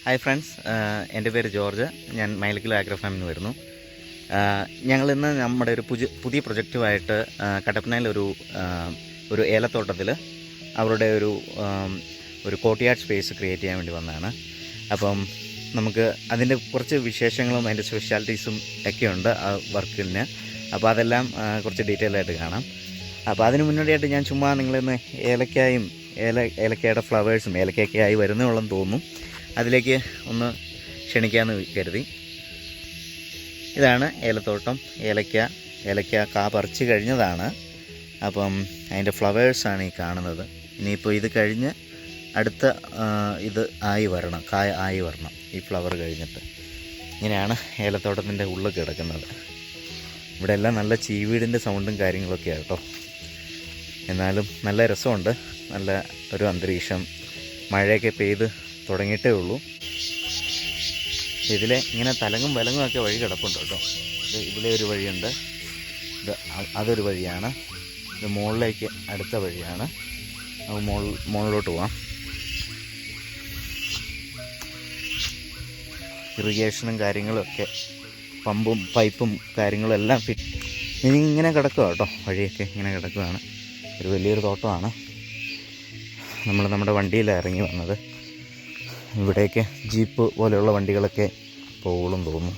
Hi friends, എൻ്റെ പേര് George. ഞാൻ മൈലക്കിൽ ആഗ്രോ ഫാമിന് വരുന്നു. ഞങ്ങളിന്ന് നമ്മുടെ ഒരു പുതിയ പ്രൊജക്റ്റുമായിട്ട് കട്ടപ്പനയിലൊരു ഒരു ഏലത്തോട്ടത്തിൽ അവരുടെ ഒരു കോർട്ട്യാർഡ് സ്പേസ് ക്രിയേറ്റ് ചെയ്യാൻ വേണ്ടി വന്നതാണ്. അപ്പം നമുക്ക് അതിൻ്റെ കുറച്ച് വിശേഷങ്ങളും അതിൻ്റെ സ്പെഷ്യാലിറ്റീസും ഒക്കെയുണ്ട് ആ വർക്കിന്. അപ്പോൾ അതെല്ലാം കുറച്ച് ഡീറ്റെയിൽ ആയിട്ട് കാണാം. അപ്പോൾ അതിന് മുന്നോടിയായിട്ട് ഞാൻ ചുമ്മാ നിങ്ങളിന്ന് ഏലക്കയുടെ ഫ്ലവേഴ്സും ഏലക്കയൊക്കെ ആയി വരുന്നേ ഉള്ളെന്ന് തോന്നുന്നു, അതിലേക്ക് ഒന്ന് ക്ഷണിക്കാമെന്ന് കരുതി. ഇതാണ് ഏലത്തോട്ടം. ഏലക്ക കാ പറിച്ച് കഴിഞ്ഞതാണ്. അപ്പം അതിൻ്റെ ഫ്ലവേഴ്സാണ് ഈ കാണുന്നത്. ഇനിയിപ്പോൾ ഇത് കഴിഞ്ഞ് അടുത്ത ഇത് കായ ആയി വരണം. ഈ ഫ്ലവർ കഴിഞ്ഞിട്ട് ഇങ്ങനെയാണ് ഏലത്തോട്ടത്തിൻ്റെ ഉള്ളിൽ കിടക്കുന്നത്. ഇവിടെ എല്ലാം നല്ല ചീവീടിൻ്റെ സൗണ്ടും കാര്യങ്ങളൊക്കെയാണ് കേട്ടോ. എന്നാലും നല്ല രസമുണ്ട്. നല്ല ഒരു അന്തരീക്ഷം. മഴയൊക്കെ പെയ്ത് തുടങ്ങിയിട്ടേ ഉള്ളൂ. ഇതിലെ ഇങ്ങനെ തലങ്ങും വിലങ്ങുമൊക്കെ വഴി കിടപ്പുണ്ട് കേട്ടോ. ഇതിലെ ഒരു വഴിയുണ്ട്, അതൊരു വഴിയാണ്. ഇത് മുകളിലേക്ക് അടുത്ത വഴിയാണ്. നമുക്ക് മുകളിലോട്ട് പോവാം. ഇറിഗേഷനും കാര്യങ്ങളുമൊക്കെ, പമ്പും പൈപ്പും കാര്യങ്ങളും എല്ലാം ഇങ്ങനെ കിടക്കുക കേട്ടോ. വഴിയൊക്കെ ഇങ്ങനെ കിടക്കുകയാണ്. ഒരു വലിയൊരു തോട്ടമാണ്. നമ്മുടെ വണ്ടിയിലാണ് ഇറങ്ങി വന്നത്. ഇവിടേക്ക് ജീപ്പ് പോലെയുള്ള വണ്ടികളൊക്കെ പോകും തോന്നുന്നു.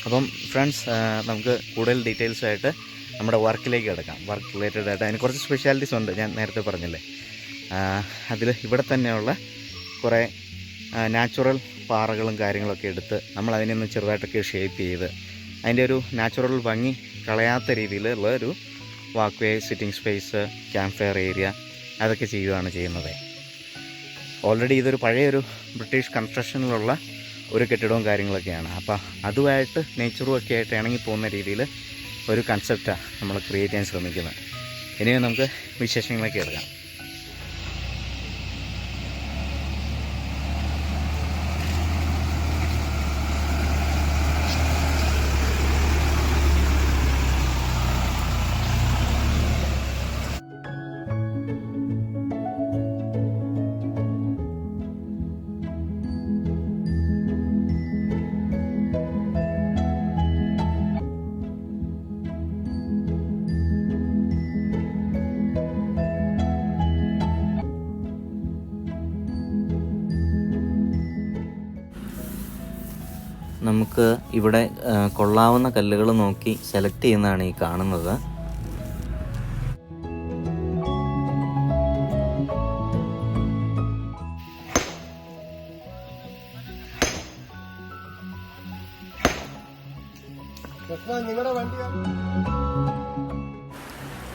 അപ്പം ഫ്രണ്ട്സ്, നമുക്ക് കൂടുതൽ ഡീറ്റെയിൽസായിട്ട് നമ്മുടെ വർക്കിലേക്ക് കിടക്കാം. വർക്ക് റിലേറ്റഡ് ആയിട്ട് അതിന് കുറച്ച് സ്പെഷ്യാലിറ്റീസ് ഉണ്ട്. ഞാൻ നേരത്തെ പറഞ്ഞില്ലേ, അതിൽ ഇവിടെ തന്നെയുള്ള കുറേ നാച്ചുറൽ പാറകളും കാര്യങ്ങളൊക്കെ എടുത്ത് നമ്മൾ അതിനൊന്ന് ചെറുതായിട്ടൊക്കെ ഷേപ്പ് ചെയ്ത് അതിൻ്റെ ഒരു നാച്ചുറൽ ഭംഗി കളയാത്ത രീതിയിലുള്ള ഒരു walk way, sitting space, camp fire area അതൊക്കെ ചെയ്യുന്നത്. ഓൾറെഡി ഇതൊരു പഴയൊരു ബ്രിട്ടീഷ് കൺസ്ട്രക്ഷനിലുള്ള ഒരു കെട്ടിടവും കാര്യങ്ങളൊക്കെയാണ്. അപ്പോൾ അതുമായിട്ട് നേച്ചറും ഒക്കെ ആയിട്ട് ഇണങ്ങിപ്പോകുന്ന രീതിയിൽ ഒരു കൺസെപ്റ്റാണ് നമ്മൾ ക്രിയേറ്റ് ചെയ്യാൻ ശ്രമിക്കുന്നത്. ഇനിയും നമുക്ക് വിശേഷങ്ങളൊക്കെ എടുക്കാം. നമുക്ക് ഇവിടെ കൊള്ളാവുന്ന കല്ലുകൾ നോക്കി സെലക്ട് ചെയ്യുന്നതാണ് ഈ കാണുന്നത്.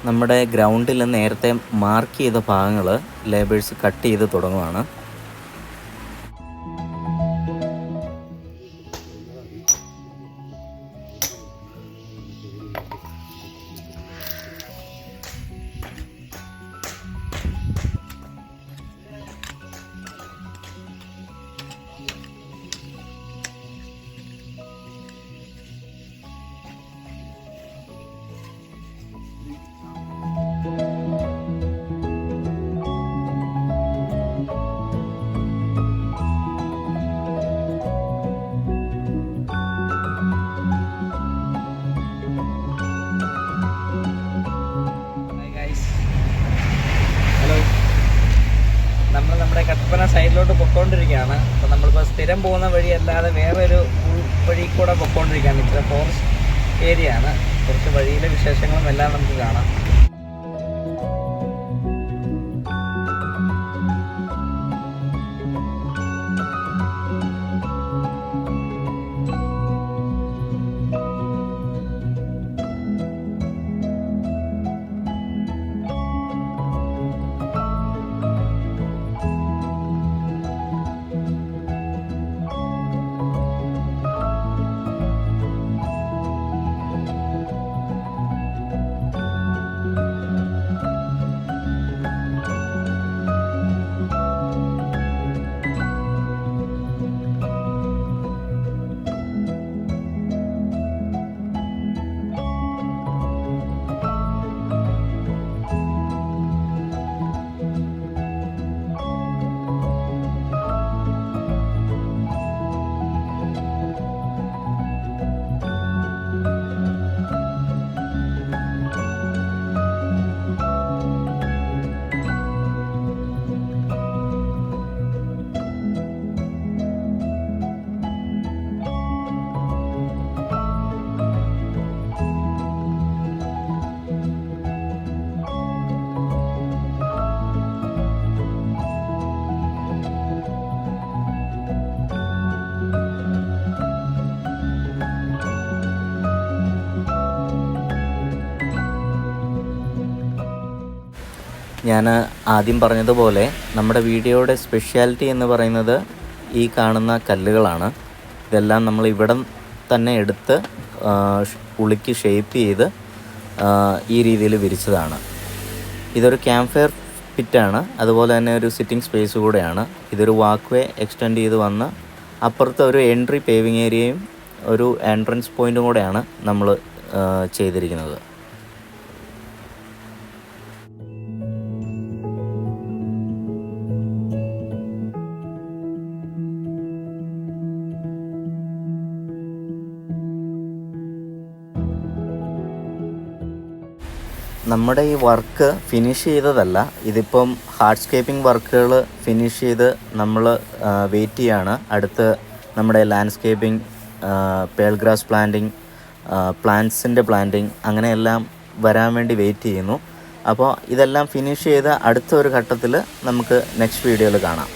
നമ്മുടെ ഗ്രൗണ്ടിൽ നേരത്തെ മാർക്ക് ചെയ്ത ഭാഗങ്ങൾ ലേബേഴ്സ് കട്ട് ചെയ്ത് തുടങ്ങുവാണ്. നമ്മുടെ കട്ടപ്പന സൈഡിലോട്ട് പൊക്കോണ്ടിരിക്കുകയാണ്. അപ്പോൾ നമ്മളിപ്പോൾ സ്ഥിരം പോകുന്ന വഴി അല്ലാതെ വേറൊരു വഴി കൂടെ പൊക്കോണ്ടിരിക്കുകയാണ്. ഇത്ര ഫോറസ്റ്റ് ഏരിയ ആണ്. കുറച്ച് വഴിയിലെ വിശേഷങ്ങളും എല്ലാം നമുക്ക് കാണാം. ഞാൻ ആദ്യം പറഞ്ഞതുപോലെ നമ്മുടെ വീഡിയോയുടെ സ്പെഷ്യാലിറ്റി എന്ന് പറയുന്നത് ഈ കാണുന്ന കല്ലുകളാണ്. ഇതെല്ലാം നമ്മൾ ഇവിടെ തന്നെ എടുത്ത് ഉളുക്കി ഷേപ്പ് ചെയ്ത് ഈ രീതിയിൽ വിരിച്ചതാണ്. ഇതൊരു ക്യാമ്പ് ഫയർ പിറ്റാണ്, അതുപോലെ തന്നെ ഒരു സിറ്റിംഗ് സ്പേസ് കൂടെയാണ്. ഇതൊരു വാക്ക് വേ എക്സ്റ്റെൻഡ് ചെയ്ത് വന്ന് അപ്പുറത്ത് ഒരു എൻട്രി പേവിങ് ഏരിയയും ഒരു എൻട്രൻസ് പോയിൻറ്റും കൂടെയാണ് നമ്മൾ ചെയ്തിരിക്കുന്നത്. നമ്മുടെ ഈ വർക്ക് ഫിനിഷ് ചെയ്തതല്ല, ഇതിപ്പം ഹാർഡ്സ്കേപ്പിംഗ് വർക്കുകൾ ഫിനിഷ് ചെയ്ത് നമ്മൾ വെയിറ്റ് ചെയ്യാണ്. അടുത്ത് നമ്മുടെ ലാൻഡ്സ്കേപ്പിംഗ്, പേൾ ഗ്രാസ് പ്ലാന്റിങ്, പ്ലാന്റ്സിൻ്റെ പ്ലാന്റിങ്, അങ്ങനെയെല്ലാം വരാൻ വേണ്ടി വെയിറ്റ് ചെയ്യുന്നു. അപ്പോൾ ഇതെല്ലാം ഫിനിഷ് ചെയ്ത് അടുത്ത ഒരു ഘട്ടത്തിൽ നമുക്ക് നെക്സ്റ്റ് വീഡിയോയിൽ കാണാം.